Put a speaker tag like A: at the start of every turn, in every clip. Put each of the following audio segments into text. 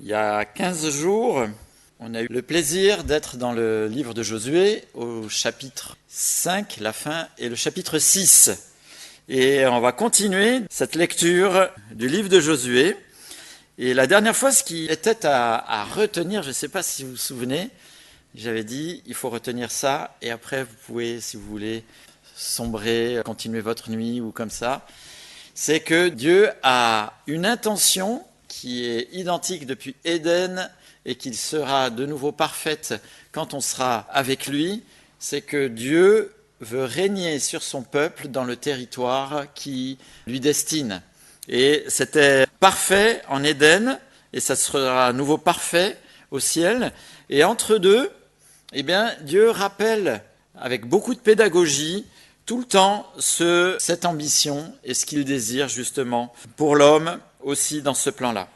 A: Il y a 15 jours, on a eu le plaisir d'être dans le livre de Josué au chapitre 5, la fin, et le chapitre 6. Et on va continuer cette lecture du livre de Josué. Et la dernière fois, ce qui était à retenir, je ne sais pas si vous vous souvenez, j'avais dit, il faut retenir ça, et après vous pouvez, si vous voulez, sombrer, continuer votre nuit ou comme ça. C'est que Dieu a une intention qui est identique depuis Éden et qui sera de nouveau parfaite quand on sera avec lui. C'est que Dieu veut régner sur son peuple dans le territoire qui lui destine. Et c'était parfait en Éden, et ça sera à nouveau parfait au ciel. Et entre deux, eh bien, Dieu rappelle avec beaucoup de pédagogie tout le temps cette ambition et ce qu'il désire justement pour l'homme aussi dans ce plan-là.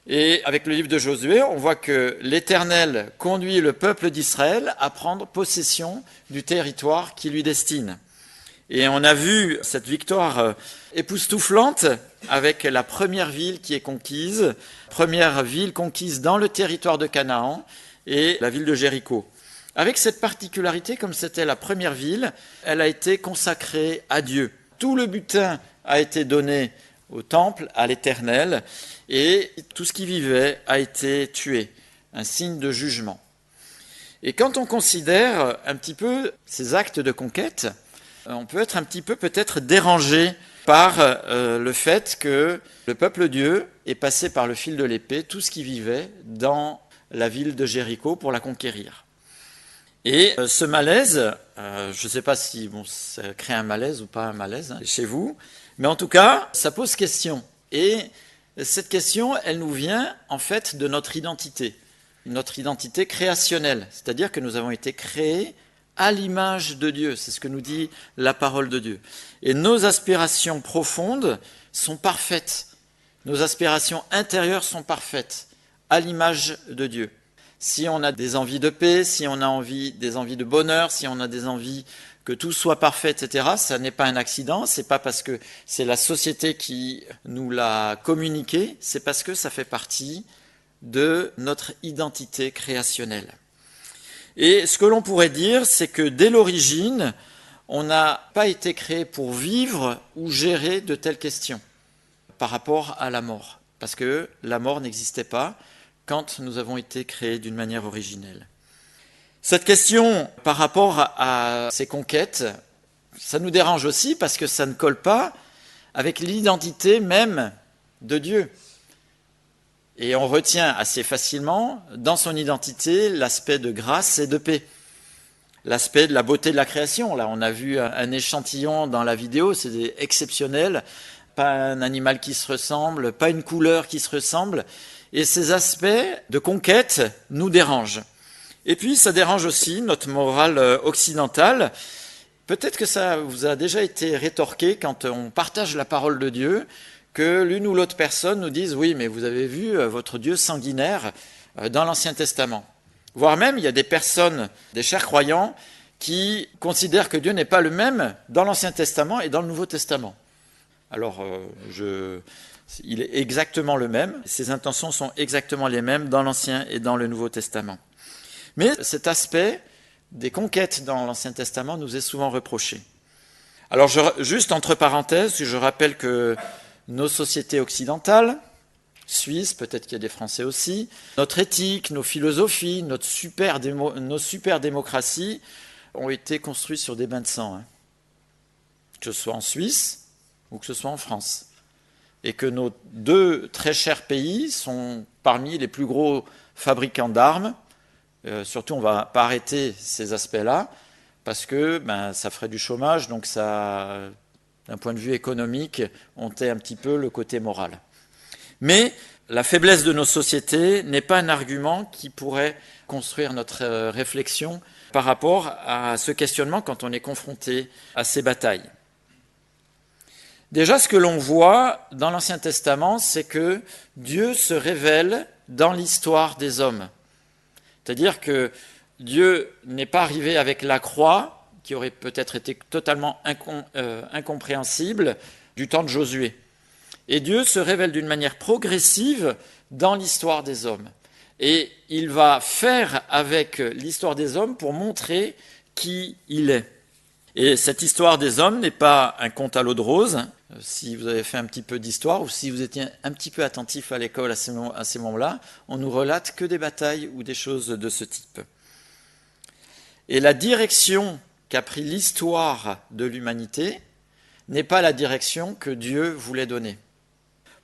A: Et avec le livre de Josué, on voit que l'Éternel conduit le peuple d'Israël à prendre possession du territoire qui lui destine. Et on a vu cette victoire époustouflante avec la première ville qui est conquise, première ville conquise dans le territoire de Canaan et la ville de Jéricho. Avec cette particularité, comme c'était la première ville, elle a été consacrée à Dieu. Tout le butin a été donné au temple, à l'Éternel, et tout ce qui vivait a été tué, un signe de jugement. Et quand on considère un petit peu ces actes de conquête, on peut être un petit peu peut-être dérangé par le fait que le peuple Dieu est passé par le fil de l'épée tout ce qui vivait dans la ville de Jéricho pour la conquérir. Et ce malaise, je ne sais pas si ça crée un malaise ou pas un malaise chez vous, mais en tout cas, ça pose question. Et cette question, elle nous vient en fait de notre identité créationnelle, c'est-à-dire que nous avons été créés à l'image de Dieu, c'est ce que nous dit la parole de Dieu. Et nos aspirations profondes sont parfaites, nos aspirations intérieures sont parfaites, à l'image de Dieu. Si on a des envies de paix, si on a des envies de bonheur, si on a des envies que tout soit parfait, etc., ça n'est pas un accident, c'est pas parce que c'est la société qui nous l'a communiqué, c'est parce que ça fait partie de notre identité créationnelle. Et ce que l'on pourrait dire, c'est que dès l'origine, on n'a pas été créé pour vivre ou gérer de telles questions par rapport à la mort, parce que la mort n'existait pas quand nous avons été créés d'une manière originelle. Cette question par rapport à ces conquêtes, ça nous dérange aussi parce que ça ne colle pas avec l'identité même de Dieu. Et on retient assez facilement dans son identité l'aspect de grâce et de paix, l'aspect de la beauté de la création. Là, on a vu un échantillon dans la vidéo, c'est exceptionnel, pas un animal qui se ressemble, pas une couleur qui se ressemble. Et ces aspects de conquête nous dérangent. Et puis, ça dérange aussi notre morale occidentale. Peut-être que ça vous a déjà été rétorqué quand on partage la parole de Dieu, que l'une ou l'autre personne nous dise « Oui, mais vous avez vu votre Dieu sanguinaire dans l'Ancien Testament ». Voire même, il y a des personnes, des chers croyants, qui considèrent que Dieu n'est pas le même dans l'Ancien Testament et dans le Nouveau Testament. Alors, il est exactement le même, ses intentions sont exactement les mêmes dans l'Ancien et dans le Nouveau Testament. Mais cet aspect des conquêtes dans l'Ancien Testament nous est souvent reproché. Alors, juste entre parenthèses, je rappelle que nos sociétés occidentales, suisses, peut-être qu'il y a des Français aussi, notre éthique, nos philosophies, nos super démocraties ont été construites sur des bains de sang. Que ce soit en Suisse ou que ce soit en France. Et que nos deux très chers pays sont parmi les plus gros fabricants d'armes. Surtout, on ne va pas arrêter ces aspects-là, parce que ça ferait du chômage, donc ça, d'un point de vue économique, on tait un petit peu le côté moral. Mais la faiblesse de nos sociétés n'est pas un argument qui pourrait construire notre réflexion par rapport à ce questionnement quand on est confronté à ces batailles. Déjà, ce que l'on voit dans l'Ancien Testament, c'est que Dieu se révèle dans l'histoire des hommes. C'est-à-dire que Dieu n'est pas arrivé avec la croix, qui aurait peut-être été totalement incompréhensible, du temps de Josué. Et Dieu se révèle d'une manière progressive dans l'histoire des hommes. Et il va faire avec l'histoire des hommes pour montrer qui il est. Et cette histoire des hommes n'est pas un conte à l'eau de rose. Si vous avez fait un petit peu d'histoire ou si vous étiez un petit peu attentif à l'école à ces moments-là, on nous relate que des batailles ou des choses de ce type. Et la direction qu'a pris l'histoire de l'humanité n'est pas la direction que Dieu voulait donner.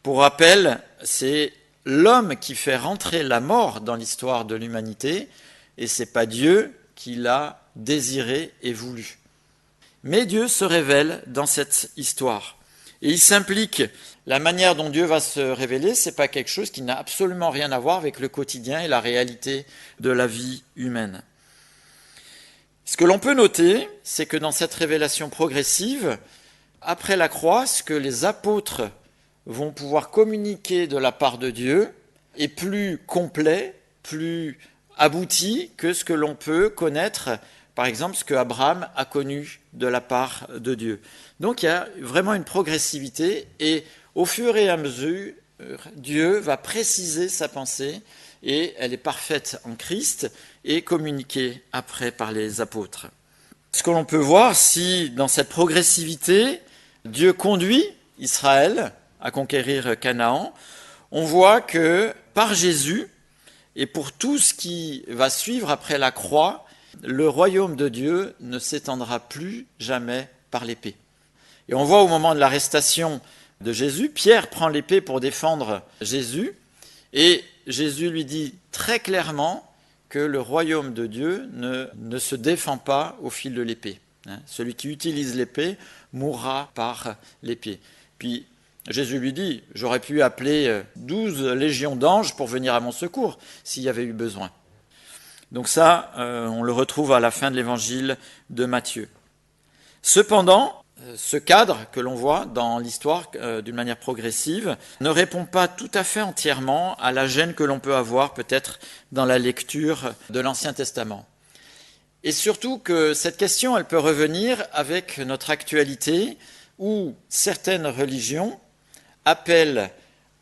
A: Pour rappel, c'est l'homme qui fait rentrer la mort dans l'histoire de l'humanité et ce n'est pas Dieu qui l'a désiré et voulu. Mais Dieu se révèle dans cette histoire. Et il s'implique. La manière dont Dieu va se révéler, ce n'est pas quelque chose qui n'a absolument rien à voir avec le quotidien et la réalité de la vie humaine. Ce que l'on peut noter, c'est que dans cette révélation progressive, après la croix, ce que les apôtres vont pouvoir communiquer de la part de Dieu est plus complet, plus abouti que ce que l'on peut connaître, par exemple, ce que Abraham a connu de la part de Dieu. Donc il y a vraiment une progressivité et au fur et à mesure, Dieu va préciser sa pensée et elle est parfaite en Christ et communiquée après par les apôtres. Ce que l'on peut voir, si dans cette progressivité, Dieu conduit Israël à conquérir Canaan, on voit que par Jésus et pour tout ce qui va suivre après la croix, le royaume de Dieu ne s'étendra plus jamais par l'épée. Et on voit au moment de l'arrestation de Jésus, Pierre prend l'épée pour défendre Jésus, et Jésus lui dit très clairement que le royaume de Dieu ne se défend pas au fil de l'épée. Celui qui utilise l'épée mourra par l'épée. Puis Jésus lui dit, j'aurais pu appeler 12 légions d'anges pour venir à mon secours s'il y avait eu besoin. Donc ça, on le retrouve à la fin de l'évangile de Matthieu. Cependant, ce cadre que l'on voit dans l'histoire d'une manière progressive ne répond pas tout à fait entièrement à la gêne que l'on peut avoir peut-être dans la lecture de l'Ancien Testament. Et surtout que cette question, elle peut revenir avec notre actualité où certaines religions appellent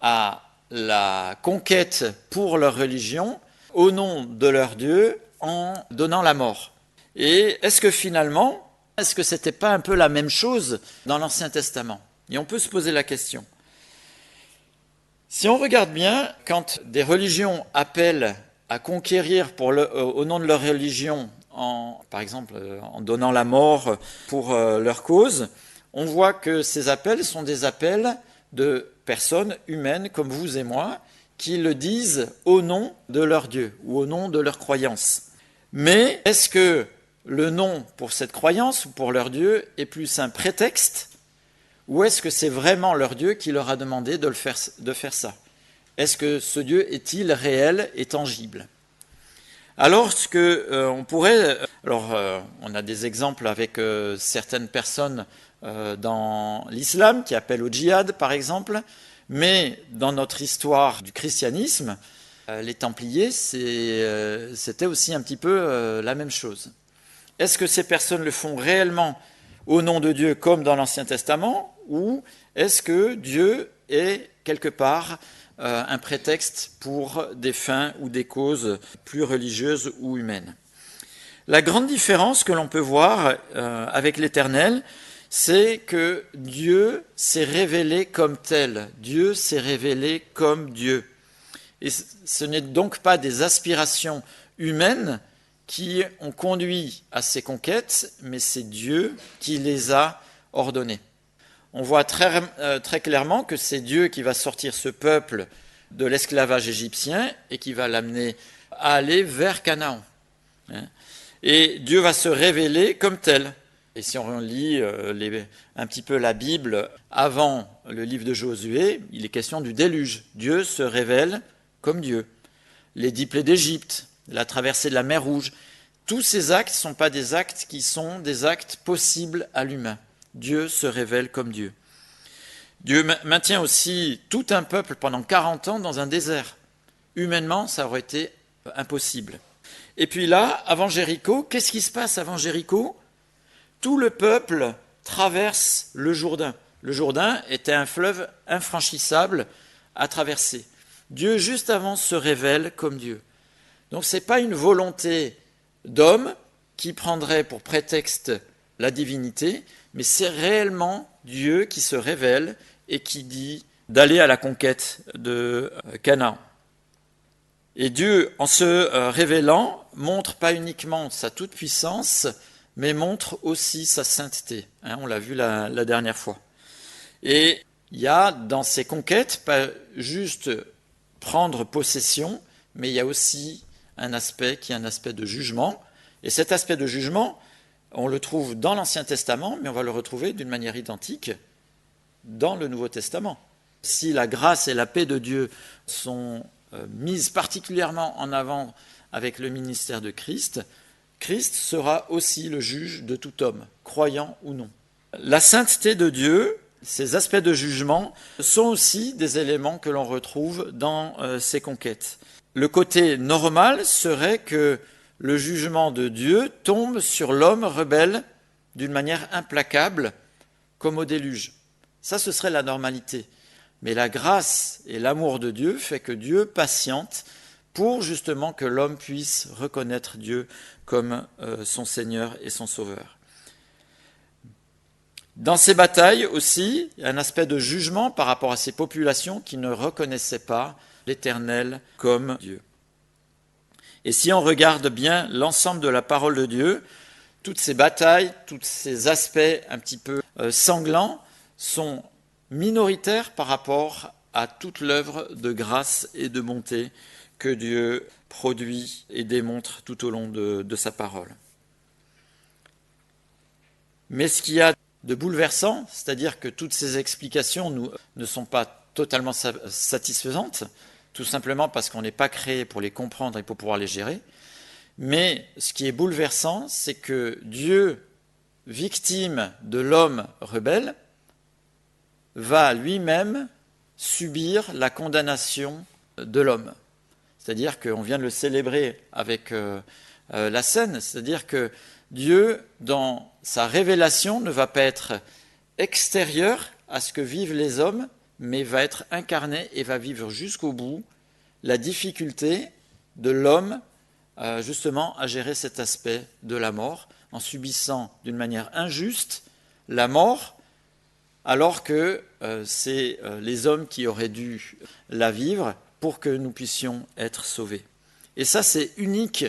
A: à la conquête pour leur religion au nom de leur Dieu en donnant la mort. Et est-ce que finalement, est-ce que c'était pas un peu la même chose dans l'Ancien Testament? Et on peut se poser la question. Si on regarde bien, quand des religions appellent à conquérir au nom de leur religion, par exemple en donnant la mort pour leur cause, on voit que ces appels sont des appels de personnes humaines comme vous et moi, qui le disent au nom de leur Dieu ou au nom de leur croyance. Mais est-ce que le nom pour cette croyance ou pour leur Dieu est plus un prétexte ou est-ce que c'est vraiment leur Dieu qui leur a demandé de faire ça? Est-ce que ce Dieu est-il réel et tangible? Alors, on a des exemples avec certaines personnes dans l'islam qui appellent au djihad, par exemple, mais dans notre histoire du christianisme, les Templiers, c'était aussi un petit peu la même chose. Est-ce que ces personnes le font réellement au nom de Dieu comme dans l'Ancien Testament ou est-ce que Dieu est quelque part un prétexte pour des fins ou des causes plus religieuses ou humaines? La grande différence que l'on peut voir avec l'Éternel, c'est que Dieu s'est révélé comme tel. Dieu s'est révélé comme Dieu. Et ce n'est donc pas des aspirations humaines qui ont conduit à ces conquêtes, mais c'est Dieu qui les a ordonnées. On voit très clairement que c'est Dieu qui va sortir ce peuple de l'esclavage égyptien et qui va l'amener à aller vers Canaan. Et Dieu va se révéler comme tel. Et si on lit un petit peu la Bible avant le livre de Josué, il est question du déluge. Dieu se révèle comme Dieu. Les 10 plaies d'Égypte, la traversée de la mer Rouge, tous ces actes ne sont pas des actes qui sont des actes possibles à l'humain. Dieu se révèle comme Dieu. Dieu maintient aussi tout un peuple pendant 40 ans dans un désert. Humainement, ça aurait été impossible. Et puis là, avant Jéricho, qu'est-ce qui se passe avant Jéricho? Tout le peuple traverse le Jourdain. Le Jourdain était un fleuve infranchissable à traverser. Dieu, juste avant, se révèle comme Dieu. Donc ce n'est pas une volonté d'homme qui prendrait pour prétexte la divinité, mais c'est réellement Dieu qui se révèle et qui dit d'aller à la conquête de Canaan. Et Dieu, en se révélant, montre pas uniquement sa toute-puissance, mais montre aussi sa sainteté. On l'a vu la dernière fois. Et il y a dans ces conquêtes, pas juste prendre possession, mais il y a aussi un aspect qui est un aspect de jugement. Et cet aspect de jugement, on le trouve dans l'Ancien Testament, mais on va le retrouver d'une manière identique dans le Nouveau Testament. Si la grâce et la paix de Dieu sont mises particulièrement en avant avec le ministère de Christ, Christ sera aussi le juge de tout homme, croyant ou non. La sainteté de Dieu, ces aspects de jugement, sont aussi des éléments que l'on retrouve dans ces conquêtes. Le côté normal serait que le jugement de Dieu tombe sur l'homme rebelle d'une manière implacable, comme au déluge. Ça, ce serait la normalité. Mais la grâce et l'amour de Dieu fait que Dieu patiente pour justement que l'homme puisse reconnaître Dieu comme son Seigneur et son Sauveur. Dans ces batailles aussi, il y a un aspect de jugement par rapport à ces populations qui ne reconnaissaient pas l'Éternel comme Dieu. Et si on regarde bien l'ensemble de la parole de Dieu, toutes ces batailles, tous ces aspects un petit peu sanglants sont minoritaires par rapport à toute l'œuvre de grâce et de bonté que Dieu produit et démontre tout au long de sa parole. Mais ce qu'il y a de bouleversant, c'est-à-dire que toutes ces explications ne sont pas totalement satisfaisantes, tout simplement parce qu'on n'est pas créé pour les comprendre et pour pouvoir les gérer. Mais ce qui est bouleversant, c'est que Dieu, victime de l'homme rebelle, va lui-même subir la condamnation de l'homme. C'est-à-dire qu'on vient de le célébrer avec la scène, c'est-à-dire que Dieu, dans sa révélation, ne va pas être extérieur à ce que vivent les hommes, mais va être incarné et va vivre jusqu'au bout la difficulté de l'homme justement à gérer cet aspect de la mort, en subissant d'une manière injuste la mort, alors que c'est les hommes qui auraient dû la vivre pour que nous puissions être sauvés. Et ça, c'est unique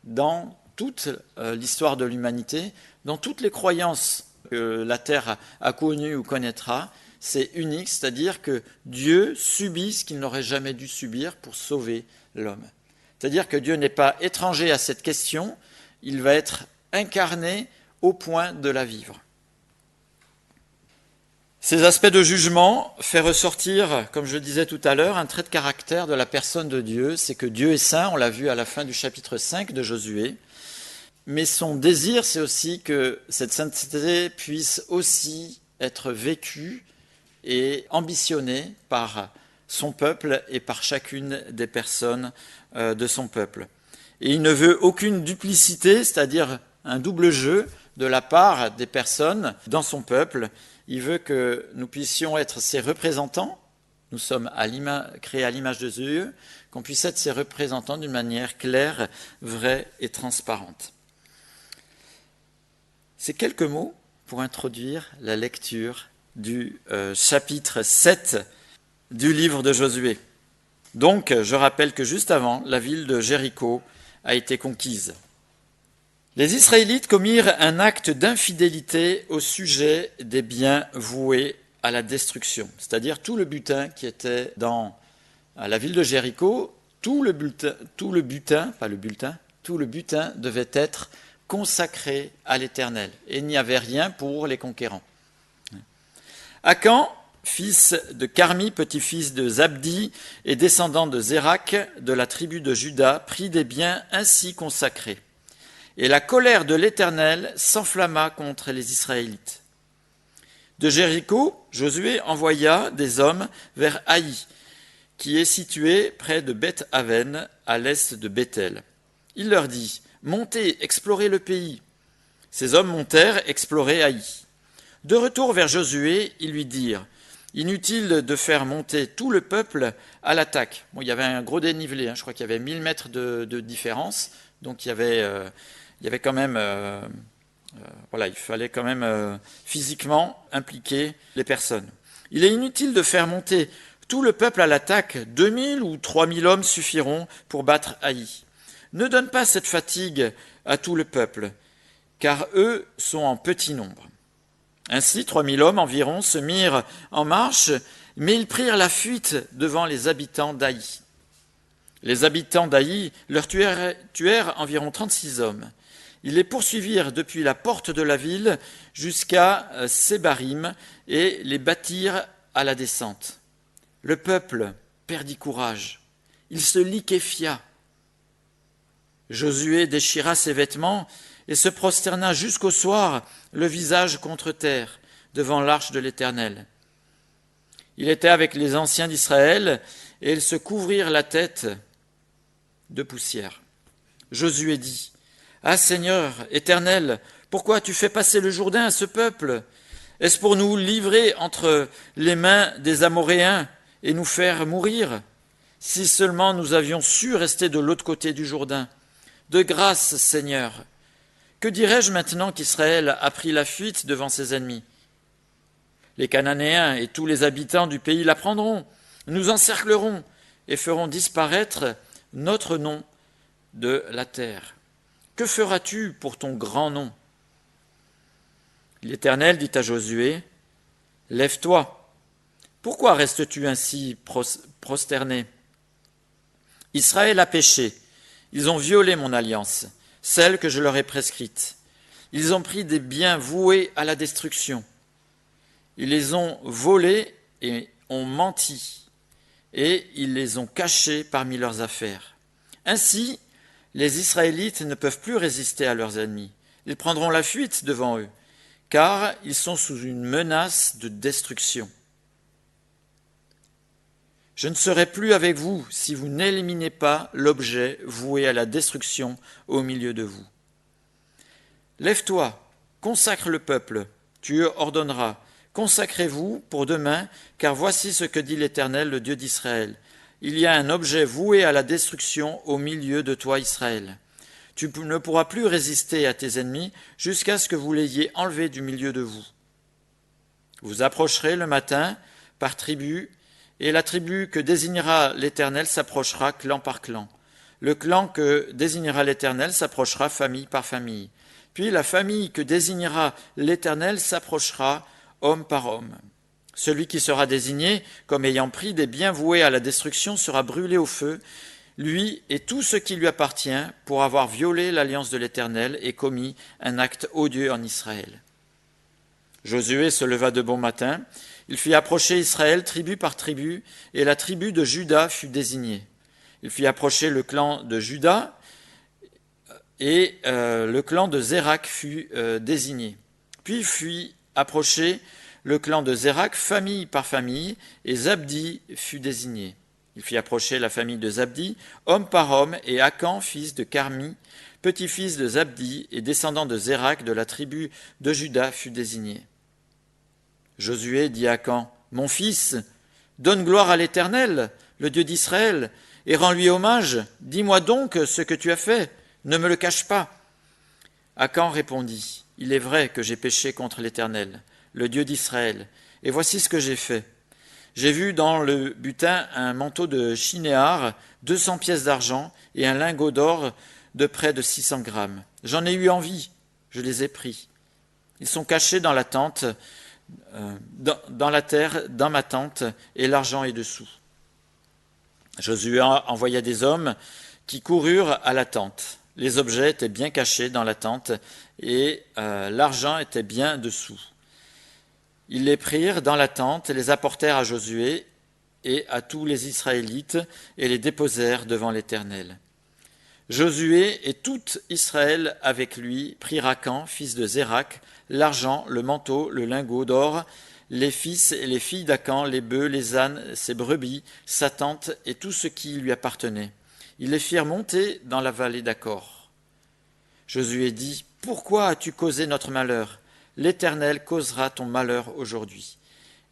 A: dans toute l'histoire de l'humanité, dans toutes les croyances que la Terre a connues ou connaîtra. C'est unique, c'est-à-dire que Dieu subit ce qu'il n'aurait jamais dû subir pour sauver l'homme. C'est-à-dire que Dieu n'est pas étranger à cette question, il va être incarné au point de la vivre. Ces aspects de jugement font ressortir, comme je le disais tout à l'heure, un trait de caractère de la personne de Dieu, c'est que Dieu est saint, on l'a vu à la fin du chapitre 5 de Josué, mais son désir, c'est aussi que cette sainteté puisse aussi être vécue et ambitionnée par son peuple et par chacune des personnes de son peuple. Et il ne veut aucune duplicité, c'est-à-dire un double jeu de la part des personnes dans son peuple. Il veut que nous puissions être ses représentants. Nous sommes créés à l'image de Dieu, qu'on puisse être ses représentants d'une manière claire, vraie et transparente. C'est quelques mots pour introduire la lecture du chapitre 7 du livre de Josué. Donc, je rappelle que juste avant, la ville de Jéricho a été conquise. Les Israélites commirent un acte d'infidélité au sujet des biens voués à la destruction, c'est-à-dire tout le butin qui était dans la ville de Jéricho, tout le butin devait être consacré à l'Éternel, et il n'y avait rien pour les conquérants. Akan, fils de Carmi, petit-fils de Zabdi et descendant de Zérak, de la tribu de Juda, prit des biens ainsi consacrés. Et la colère de l'Éternel s'enflamma contre les Israélites. De Jéricho, Josué envoya des hommes vers Haï, qui est situé près de Beth-Aven, à l'est de Béthel. Il leur dit « Montez, explorez le pays ». Ces hommes montèrent explorer Haï. De retour vers Josué, ils lui dirent « Inutile de faire monter tout le peuple à l'attaque. » Bon, il y avait un gros dénivelé, je crois qu'il y avait 1000 mètres de différence, donc il y avait quand même... il fallait quand même physiquement impliquer les personnes. Il est inutile de faire monter tout le peuple à l'attaque. 2000 ou 3000 hommes suffiront pour battre Haï. Ne donne pas cette fatigue à tout le peuple, car eux sont en petit nombre. Ainsi, 3000 hommes environ se mirent en marche, mais ils prirent la fuite devant les habitants d'Haï. Les habitants d'Haï leur tuèrent environ 36 hommes. Ils les poursuivirent depuis la porte de la ville jusqu'à Sébarim et les battirent à la descente. Le peuple perdit courage. Il se liquéfia. Josué déchira ses vêtements et se prosterna jusqu'au soir, le visage contre terre, devant l'arche de l'Éternel. Il était avec les anciens d'Israël et ils se couvrirent la tête de poussière. Josué dit « Ah Seigneur, Éternel, pourquoi as-tu fait passer le Jourdain à ce peuple? Est-ce pour nous livrer entre les mains des Amoréens et nous faire mourir? Si seulement nous avions su rester de l'autre côté du Jourdain. De grâce, Seigneur. Que dirais-je maintenant qu'Israël a pris la fuite devant ses ennemis? Les Cananéens et tous les habitants du pays l'apprendront, nous encerclerons et feront disparaître notre nom de la terre. Que feras-tu pour ton grand nom? » L'Éternel dit à Josué, « Lève-toi. Pourquoi restes-tu ainsi prosterné? Israël a péché. Ils ont violé mon alliance, celle que je leur ai prescrite. Ils ont pris des biens voués à la destruction. Ils les ont volés et ont menti, et ils les ont cachés parmi leurs affaires. Ainsi, les Israélites ne peuvent plus résister à leurs ennemis. Ils prendront la fuite devant eux, car ils sont sous une menace de destruction. Je ne serai plus avec vous si vous n'éliminez pas l'objet voué à la destruction au milieu de vous. Lève-toi, consacre le peuple, tu ordonneras. Consacrez-vous pour demain, car voici ce que dit l'Éternel, le Dieu d'Israël. Il y a un objet voué à la destruction au milieu de toi, Israël. Tu ne pourras plus résister à tes ennemis jusqu'à ce que vous l'ayez enlevé du milieu de vous. Vous approcherez le matin par tribu, et la tribu que désignera l'Éternel s'approchera clan par clan. Le clan que désignera l'Éternel s'approchera famille par famille. Puis la famille que désignera l'Éternel s'approchera homme par homme. Celui qui sera désigné comme ayant pris des biens voués à la destruction sera brûlé au feu, lui et tout ce qui lui appartient, pour avoir violé l'alliance de l'Éternel et commis un acte odieux en Israël. Josué se leva de bon matin, il fit approcher Israël tribu par tribu, et la tribu de Juda fut désignée. Il fit approcher le clan de Juda, et le clan de Zérak fut désigné. Puis fit approcher le clan de Zérak famille par famille, et Zabdi fut désigné. Il fit approcher la famille de Zabdi, homme par homme, et Akan, fils de Carmi, petit-fils de Zabdi et descendant de Zérak de la tribu de Juda, fut désigné. Josué dit à Akan, « Mon fils, donne gloire à l'Éternel, le Dieu d'Israël, et rends-lui hommage. Dis-moi donc ce que tu as fait, ne me le cache pas. » Akan répondit, « Il est vrai que j'ai péché contre l'Éternel, le Dieu d'Israël, et voici ce que j'ai fait. J'ai vu dans le butin un manteau de chinéar, 200 pièces d'argent et un lingot d'or de près de 600 grammes. J'en ai eu envie, je les ai pris. Ils sont cachés dans la tente, dans la terre, dans ma tente, et l'argent est dessous. » Josué envoya des hommes qui coururent à la tente. Les objets étaient bien cachés dans la tente, et l'argent était bien dessous. Ils les prirent dans la tente et les apportèrent à Josué et à tous les Israélites et les déposèrent devant l'Éternel. Josué et tout Israël avec lui prirent Akan, fils de Zérak, l'argent, le manteau, le lingot d'or, les fils et les filles d'Akan, les bœufs, les ânes, ses brebis, sa tente et tout ce qui lui appartenait. Ils les firent monter dans la vallée d'Accor. Josué dit, « Pourquoi as-tu causé notre malheur? l'Éternel causera ton malheur aujourd'hui.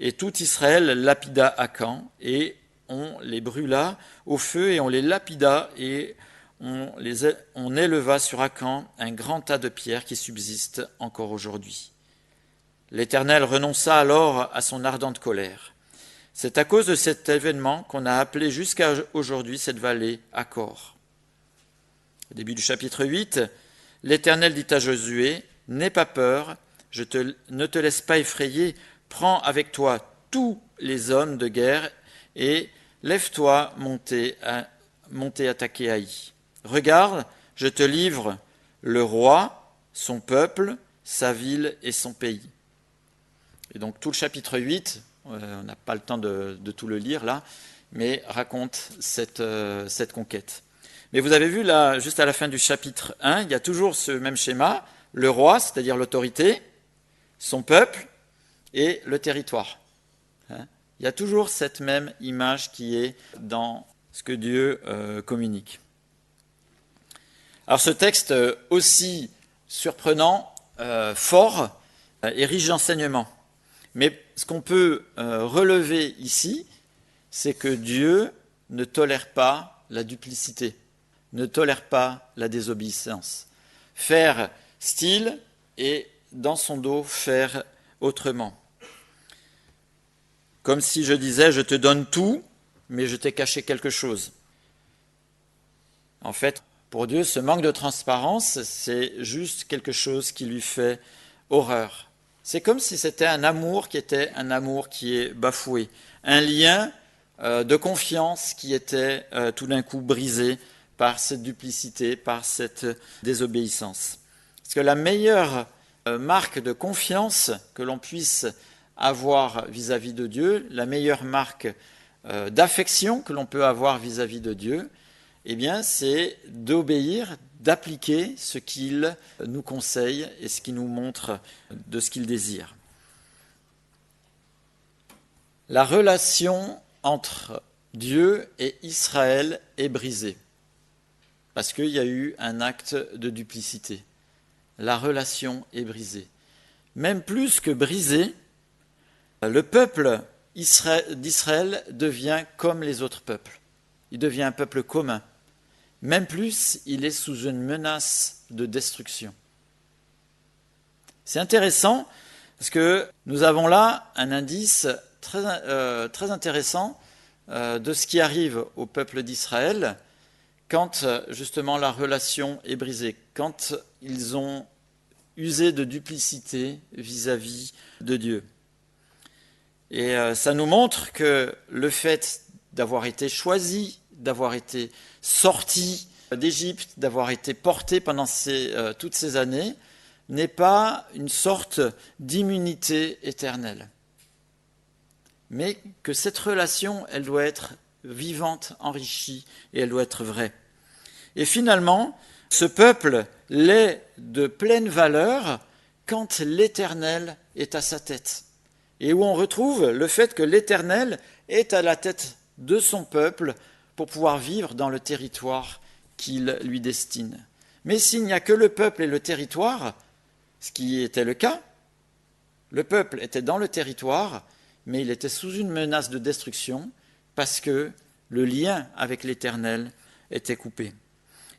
A: Et tout Israël lapida Akan, et on les brûla au feu, et on les lapida, et on éleva sur Akan un grand tas de pierres qui subsiste encore aujourd'hui. L'Éternel renonça alors à son ardente colère. C'est à cause de cet événement qu'on a appelé jusqu'à aujourd'hui cette vallée Acor. Au début du chapitre 8, l'Éternel dit à Josué, « N'aie pas peur, ne te laisse pas effrayer, prends avec toi tous les hommes de guerre et lève-toi monter attaquer Haï. Regarde, je te livre le roi, son peuple, sa ville et son pays. » Et donc tout le chapitre 8, on n'a pas le temps de tout le lire là, mais raconte cette conquête. Mais vous avez vu là, juste à la fin du chapitre 1, il y a toujours ce même schéma, le roi, c'est-à-dire l'autorité, son peuple et le territoire. Il y a toujours cette même image qui est dans ce que Dieu communique. Alors ce texte aussi surprenant, fort et riche d'enseignements. Mais ce qu'on peut relever ici, c'est que Dieu ne tolère pas la duplicité, ne tolère pas la désobéissance. Faire style et dans son dos faire autrement. Comme si je disais, je te donne tout, mais je t'ai caché quelque chose. En fait, pour Dieu, ce manque de transparence, c'est juste quelque chose qui lui fait horreur. C'est comme si c'était un amour qui était un amour qui est bafoué, un lien de confiance qui était tout d'un coup brisé par cette duplicité, par cette désobéissance. Parce que la meilleure marque de confiance que l'on puisse avoir vis-à-vis de Dieu, la meilleure marque d'affection que l'on peut avoir vis-à-vis de Dieu, eh bien, c'est d'obéir, d'appliquer ce qu'il nous conseille et ce qu'il nous montre de ce qu'il désire. La relation entre Dieu et Israël est brisée parce qu'il y a eu un acte de duplicité. La relation est brisée. Même plus que brisée, le peuple d'Israël devient comme les autres peuples. Il devient un peuple commun. Même plus, il est sous une menace de destruction. C'est intéressant parce que nous avons là un indice très intéressant de ce qui arrive au peuple d'Israël quand justement la relation est brisée, quand ils ont usé de duplicité vis-à-vis de Dieu. Et ça nous montre que le fait d'avoir été choisi, d'avoir été sorti d'Égypte, d'avoir été porté pendant toutes ces années, n'est pas une sorte d'immunité éternelle. Mais que cette relation, elle doit être vivante, enrichie, et elle doit être vraie. Et finalement, ce peuple l'est de pleine valeur quand l'Éternel est à sa tête. Et où on retrouve le fait que l'Éternel est à la tête de son peuple pour pouvoir vivre dans le territoire qu'il lui destine. Mais s'il n'y a que le peuple et le territoire, ce qui était le cas, le peuple était dans le territoire, mais il était sous une menace de destruction parce que le lien avec l'Éternel était coupé.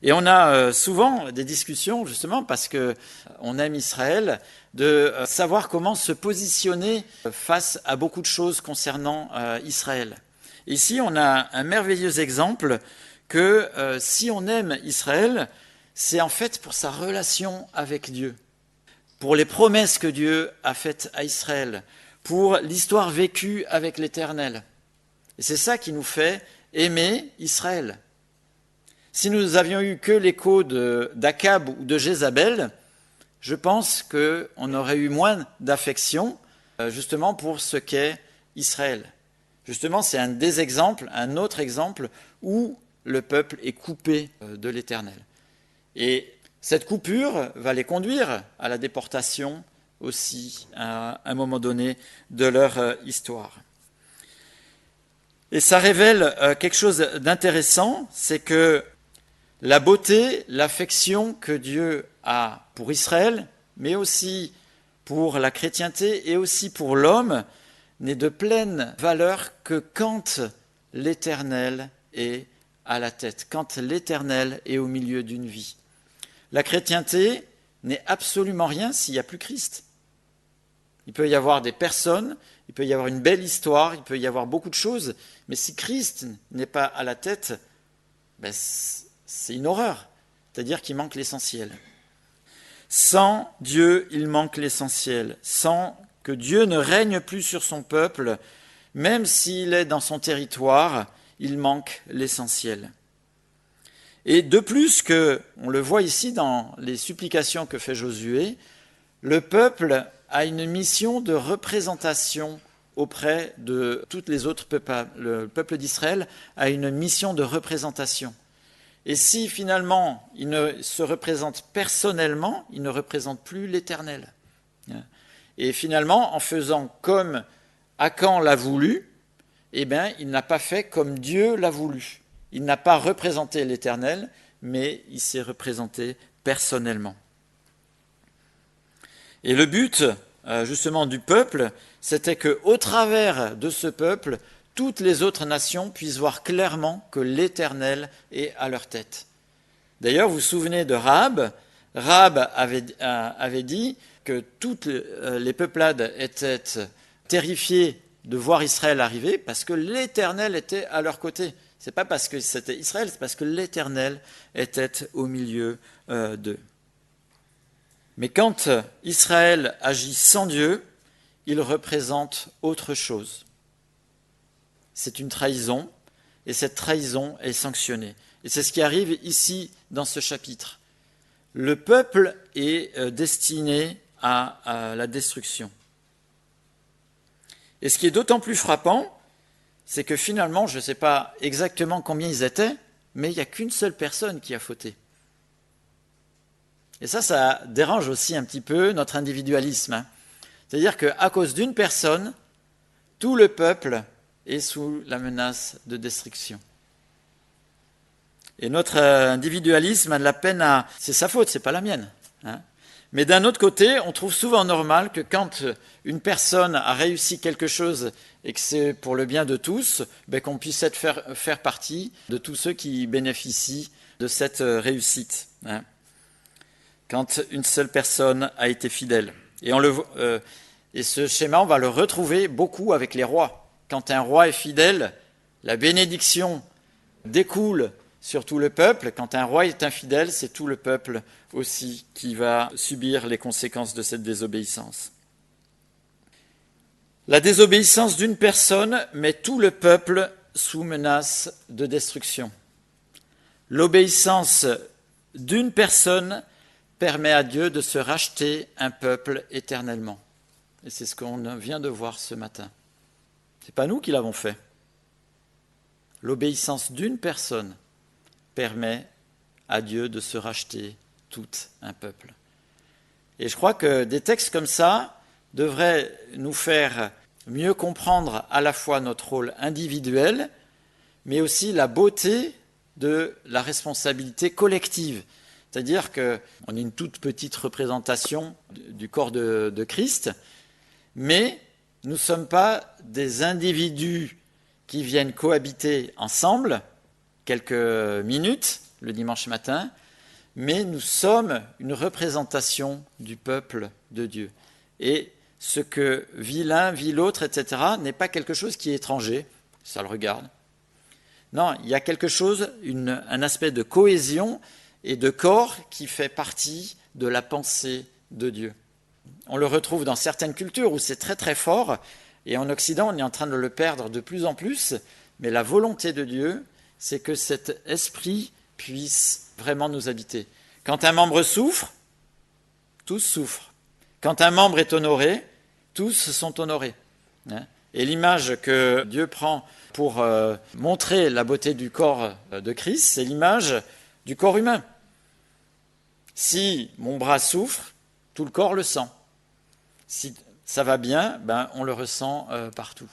A: Et on a souvent des discussions, justement, parce qu'on aime Israël, de savoir comment se positionner face à beaucoup de choses concernant Israël. Ici, on a un merveilleux exemple que si on aime Israël, c'est en fait pour sa relation avec Dieu, pour les promesses que Dieu a faites à Israël, pour l'histoire vécue avec l'Éternel. Et c'est ça qui nous fait aimer Israël. Si nous avions eu que l'écho d'Akab ou de Jézabel, je pense qu'on aurait eu moins d'affection justement pour ce qu'est Israël. Justement, c'est un autre exemple où le peuple est coupé de l'Éternel. Et cette coupure va les conduire à la déportation aussi à un moment donné de leur histoire. Et ça révèle quelque chose d'intéressant, c'est que la beauté, l'affection que Dieu a pour Israël, mais aussi pour la chrétienté et aussi pour l'homme n'est de pleine valeur que quand l'Éternel est à la tête, quand l'Éternel est au milieu d'une vie. La chrétienté n'est absolument rien s'il n'y a plus Christ. Il peut y avoir des personnes, il peut y avoir une belle histoire, il peut y avoir beaucoup de choses, mais si Christ n'est pas à la tête, c'est une horreur, c'est-à-dire qu'il manque l'essentiel. Sans Dieu, il manque l'essentiel. Sans que Dieu ne règne plus sur son peuple, même s'il est dans son territoire, il manque l'essentiel. Et de plus que, on le voit ici dans les supplications que fait Josué, le peuple a une mission de représentation auprès de toutes les autres peuples. Le peuple d'Israël a une mission de représentation. Et si finalement il ne se représente personnellement, il ne représente plus l'Éternel. Et finalement, en faisant comme Akan l'a voulu, il n'a pas fait comme Dieu l'a voulu. Il n'a pas représenté l'Éternel, mais il s'est représenté personnellement. Et le but, justement, du peuple, c'était qu'au travers de ce peuple, toutes les autres nations puissent voir clairement que l'Éternel est à leur tête. D'ailleurs, vous vous souvenez de Rahab. Rahab avait dit que toutes les peuplades étaient terrifiées de voir Israël arriver parce que l'Éternel était à leur côté. Ce n'est pas parce que c'était Israël, c'est parce que l'Éternel était au milieu d'eux. Mais quand Israël agit sans Dieu, il représente autre chose. C'est une trahison, et cette trahison est sanctionnée. Et c'est ce qui arrive ici dans ce chapitre. Le peuple est destiné à la destruction. Et ce qui est d'autant plus frappant, c'est que finalement, je ne sais pas exactement combien ils étaient, mais il n'y a qu'une seule personne qui a fauté. Et ça dérange aussi un petit peu notre individualisme. C'est-à-dire qu'à cause d'une personne, tout le peuple est sous la menace de destruction. Et notre individualisme a de la peine à... C'est sa faute, c'est pas la mienne. Mais d'un autre côté, on trouve souvent normal que quand une personne a réussi quelque chose et que c'est pour le bien de tous, qu'on puisse faire partie de tous ceux qui bénéficient de cette réussite. Quand une seule personne a été fidèle. Et ce schéma, on va le retrouver beaucoup avec les rois. Quand un roi est fidèle, la bénédiction découle sur tout le peuple. Quand un roi est infidèle, c'est tout le peuple aussi qui va subir les conséquences de cette désobéissance. La désobéissance d'une personne met tout le peuple sous menace de destruction. L'obéissance d'une personne permet à Dieu de se racheter un peuple éternellement. Et c'est ce qu'on vient de voir ce matin. Ce n'est pas nous qui l'avons fait. L'obéissance d'une personne permet à Dieu de se racheter tout un peuple. Et je crois que des textes comme ça devraient nous faire mieux comprendre à la fois notre rôle individuel, mais aussi la beauté de la responsabilité collective. C'est-à-dire qu'on est une toute petite représentation du corps de Christ, mais nous ne sommes pas des individus qui viennent cohabiter ensemble quelques minutes le dimanche matin, mais nous sommes une représentation du peuple de Dieu. Et ce que vit l'un, vit l'autre, etc., n'est pas quelque chose qui est étranger, ça le regarde. Non, il y a quelque chose, un aspect de cohésion et de corps qui fait partie de la pensée de Dieu. On le retrouve dans certaines cultures où c'est très très fort, et en Occident on est en train de le perdre de plus en plus, mais la volonté de Dieu, c'est que cet esprit puisse vraiment nous habiter. Quand un membre souffre, tous souffrent. Quand un membre est honoré, tous sont honorés. Et l'image que Dieu prend pour montrer la beauté du corps de Christ, c'est l'image du corps humain. Si mon bras souffre, tout le corps le sent. Si ça va bien, on le ressent partout.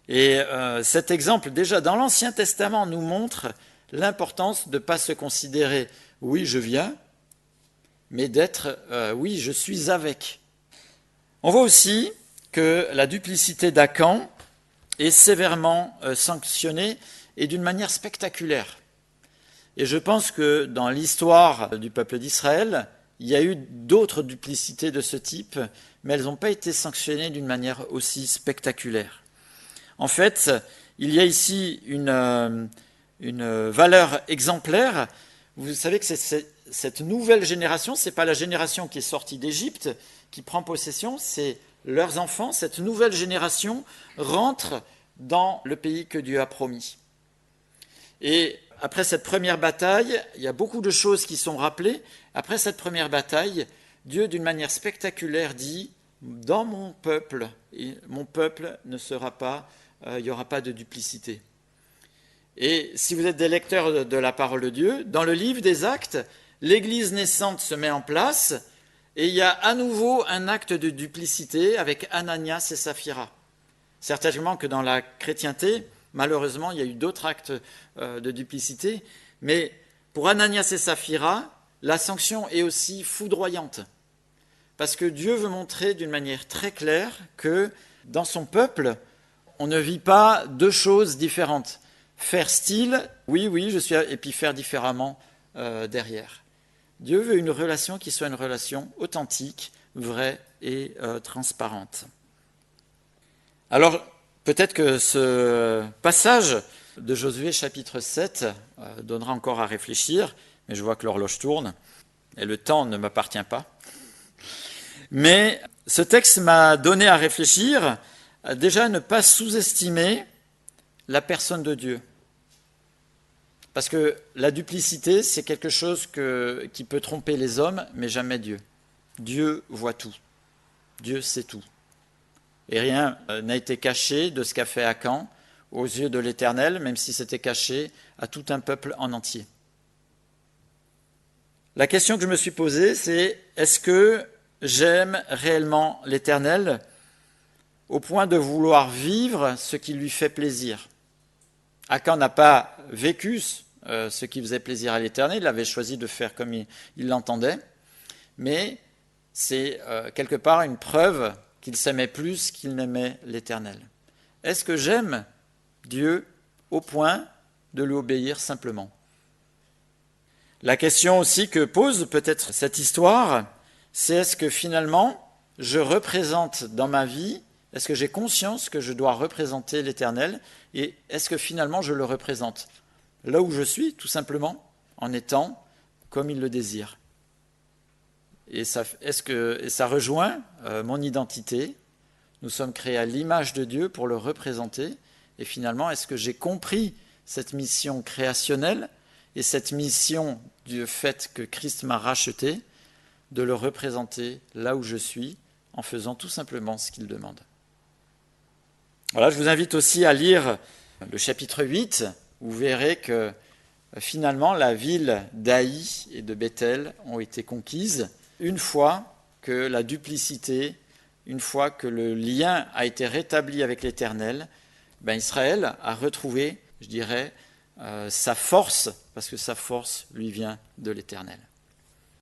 A: Et cet exemple, déjà dans l'Ancien Testament, nous montre l'importance de ne pas se considérer « oui, je viens », mais d'être « oui, je suis avec ». On voit aussi que la duplicité d'Akan est sévèrement sanctionnée et d'une manière spectaculaire. Et je pense que dans l'histoire du peuple d'Israël, il y a eu d'autres duplicités de ce type, mais elles n'ont pas été sanctionnées d'une manière aussi spectaculaire. En fait, il y a ici une valeur exemplaire. Vous savez que cette nouvelle génération, ce n'est pas la génération qui est sortie d'Égypte qui prend possession, c'est leurs enfants. Cette nouvelle génération rentre dans le pays que Dieu a promis. Et après cette première bataille, il y a beaucoup de choses qui sont rappelées. Après cette première bataille, Dieu, d'une manière spectaculaire, dit « Dans mon peuple ne sera pas, il n'y aura pas de duplicité. » Et si vous êtes des lecteurs de la parole de Dieu, dans le livre des Actes, l'Église naissante se met en place et il y a à nouveau un acte de duplicité avec Ananias et Saphira. Certainement que dans la chrétienté, malheureusement, il y a eu d'autres actes de duplicité, mais pour Ananias et Saphira, la sanction est aussi foudroyante. Parce que Dieu veut montrer d'une manière très claire que dans son peuple, on ne vit pas deux choses différentes. Faire style, oui, je suis, et puis faire différemment derrière. Dieu veut une relation qui soit une relation authentique, vraie et transparente. Alors, peut-être que ce passage de Josué chapitre 7 donnera encore à réfléchir, mais je vois que l'horloge tourne et le temps ne m'appartient pas. Mais ce texte m'a donné à réfléchir, déjà à ne pas sous-estimer la personne de Dieu. Parce que la duplicité, c'est quelque chose qui peut tromper les hommes, mais jamais Dieu. Dieu voit tout. Dieu sait tout. Et rien n'a été caché de ce qu'a fait Akan aux yeux de l'Éternel, même si c'était caché à tout un peuple en entier. La question que je me suis posée, c'est est-ce que j'aime réellement l'Éternel au point de vouloir vivre ce qui lui fait plaisir? Akan n'a pas vécu ce qui faisait plaisir à l'Éternel, il avait choisi de faire comme il l'entendait, mais c'est quelque part une preuve qu'il s'aimait plus qu'il n'aimait l'Éternel. Est-ce que j'aime Dieu au point de lui obéir simplement? La question aussi que pose peut-être cette histoire, c'est est-ce que finalement je représente dans ma vie, est-ce que j'ai conscience que je dois représenter l'Éternel et est-ce que finalement je le représente là où je suis, tout simplement, en étant comme il le désire? Et ça rejoint mon identité. Nous sommes créés à l'image de Dieu pour le représenter. Et finalement, est-ce que j'ai compris cette mission créationnelle et cette mission du fait que Christ m'a racheté, de le représenter là où je suis, en faisant tout simplement ce qu'il demande. Voilà, je vous invite aussi à lire le chapitre 8, où vous verrez que finalement la ville d'Aï et de Bethel ont été conquises une fois que la duplicité, une fois que le lien a été rétabli avec l'Éternel, Israël a retrouvé, je dirais, sa force, parce que sa force lui vient de l'Éternel.